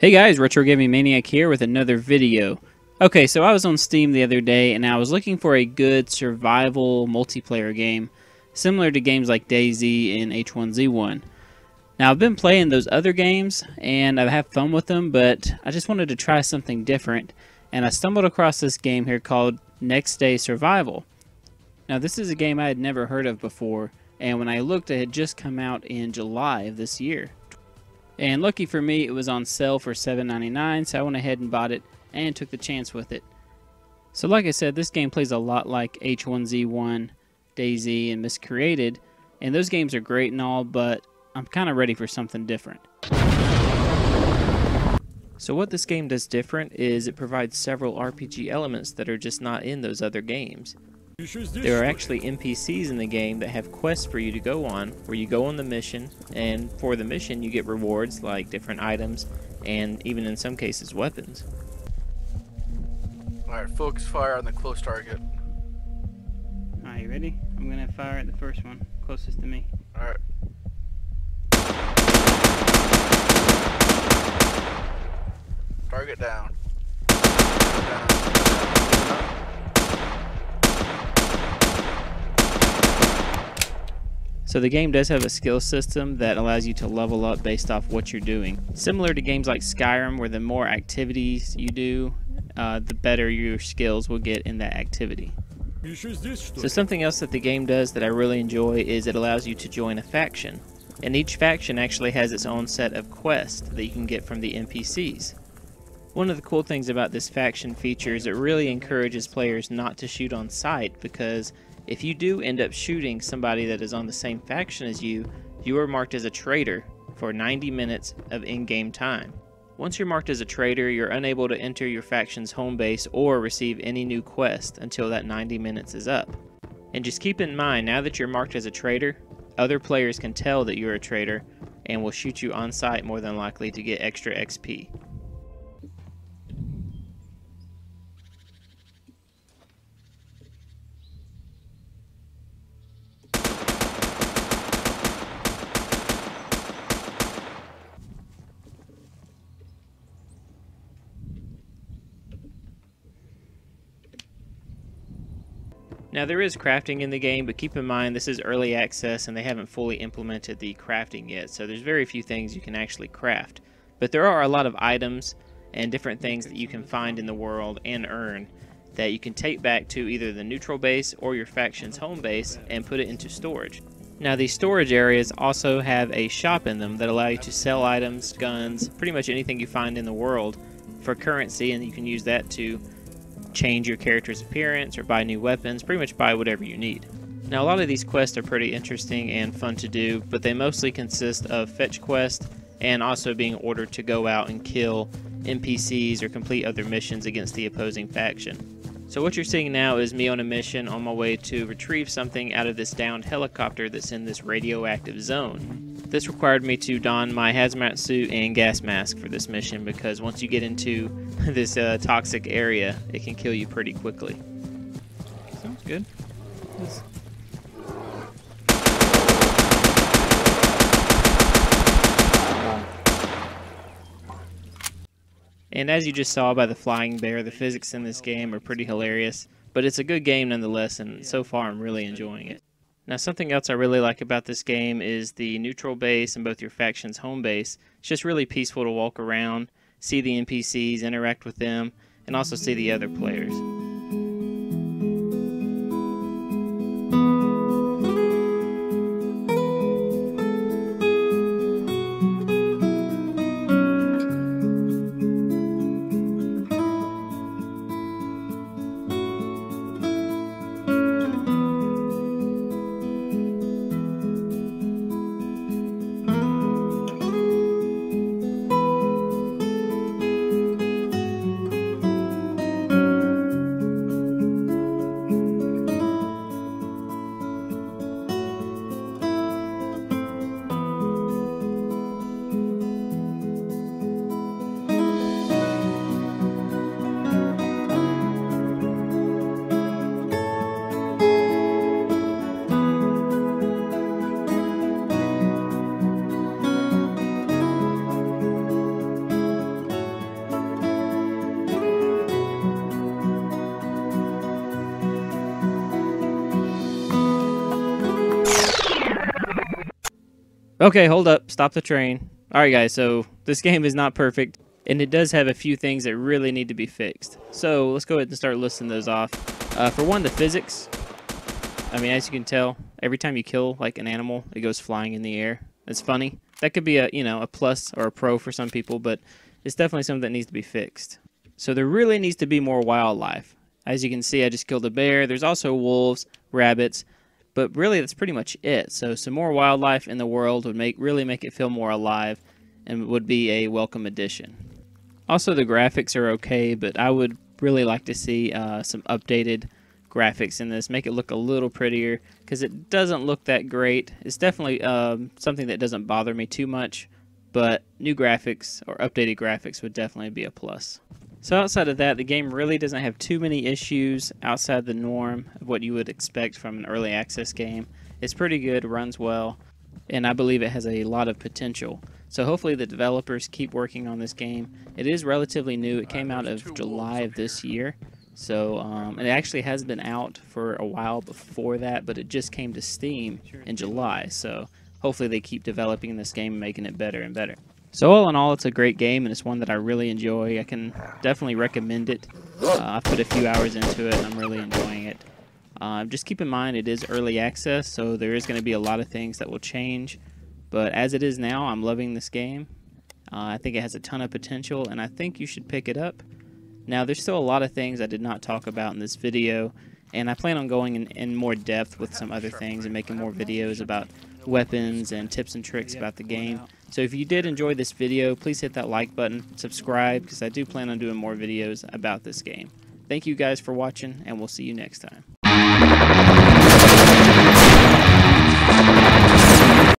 Hey guys, Retro Gaming Maniac here with another video. Okay, so I was on Steam the other day and I was looking for a good survival multiplayer game, similar to games like DayZ and H1Z1. Now I've been playing those other games and I've had fun with them, but I just wanted to try something different, and I stumbled across this game here called Next Day Survival. Now this is a game I had never heard of before, and when I looked it had just come out in July of this year. And lucky for me, it was on sale for $7.99, so I went ahead and bought it and took the chance with it. So like I said, this game plays a lot like H1Z1, DayZ, and Miscreated, and those games are great and all, but I'm kind of ready for something different. So what this game does different is it provides several RPG elements that are just not in those other games. There are actually NPCs in the game that have quests for you to go on, where you go on the mission, and for the mission you get rewards like different items, and even in some cases weapons. Alright, focus fire on the close target. Alright, you ready? I'm gonna fire at the first one, closest to me. Alright. Target down. So the game does have a skill system that allows you to level up based off what you're doing. Similar to games like Skyrim, where the more activities you do, the better your skills will get in that activity. So something else that the game does that I really enjoy is it allows you to join a faction. And each faction actually has its own set of quests that you can get from the NPCs. One of the cool things about this faction feature is it really encourages players not to shoot on sight, because if you do end up shooting somebody that is on the same faction as you, you are marked as a traitor for 90 minutes of in-game time. Once you're marked as a traitor, you're unable to enter your faction's home base or receive any new quest until that 90 minutes is up. And just keep in mind, now that you're marked as a traitor, other players can tell that you're a traitor and will shoot you on sight more than likely to get extra XP. Now there is crafting in the game, but keep in mind this is early access and they haven't fully implemented the crafting yet, so there's very few things you can actually craft. But there are a lot of items and different things that you can find in the world and earn that you can take back to either the neutral base or your faction's home base and put it into storage. Now these storage areas also have a shop in them that allow you to sell items, guns, pretty much anything you find in the world for currency, and you can use that to change your character's appearance or buy new weapons, pretty much buy whatever you need. Now a lot of these quests are pretty interesting and fun to do, but they mostly consist of fetch quests and also being ordered to go out and kill NPCs or complete other missions against the opposing faction. So what you're seeing now is me on a mission on my way to retrieve something out of this downed helicopter that's in this radioactive zone. This required me to don my hazmat suit and gas mask for this mission, because once you get into this toxic area, it can kill you pretty quickly. Sounds good. And as you just saw by the flying bear, the physics in this game are pretty hilarious, but it's a good game nonetheless, and so far I'm really enjoying it. Now something else I really like about this game is the neutral base and both your faction's home base. It's just really peaceful to walk around, see the NPCs, interact with them, and also see the other players. Okay, hold up. Stop the train. Alright guys, so this game is not perfect, and it does have a few things that really need to be fixed. So let's go ahead and start listing those off. For one, the physics. I mean, as you can tell, every time you kill like an animal, it goes flying in the air. It's funny. That could be a, you know, a plus or a pro for some people, but it's definitely something that needs to be fixed. So there really needs to be more wildlife. As you can see, I just killed a bear. There's also wolves, rabbits, but really that's pretty much it. So some more wildlife in the world would really make it feel more alive and would be a welcome addition. Also, the graphics are okay, but I would really like to see some updated graphics in this. Make it look a little prettier, because it doesn't look that great. It's definitely something that doesn't bother me too much, but new graphics or updated graphics would definitely be a plus. So outside of that, the game really doesn't have too many issues outside the norm of what you would expect from an early access game. It's pretty good, runs well, and I believe it has a lot of potential. So hopefully the developers keep working on this game. It is relatively new. It came out of July of this year. So it actually has been out for a while before that, but it just came to Steam in July. So hopefully they keep developing this game and making it better and better. So all in all, it's a great game, and it's one that I really enjoy. I can definitely recommend it. I've put a few hours into it, and I'm really enjoying it. Just keep in mind it is early access, so there is going to be a lot of things that will change. But as it is now, I'm loving this game. I think it has a ton of potential, and I think you should pick it up. Now, there's still a lot of things I did not talk about in this video, and I plan on going in more depth with some other things and making more videos about weapons and tips and tricks about the game. So if you did enjoy this video, please hit that like button, subscribe, because I do plan on doing more videos about this game. Thank you guys for watching, and we'll see you next time.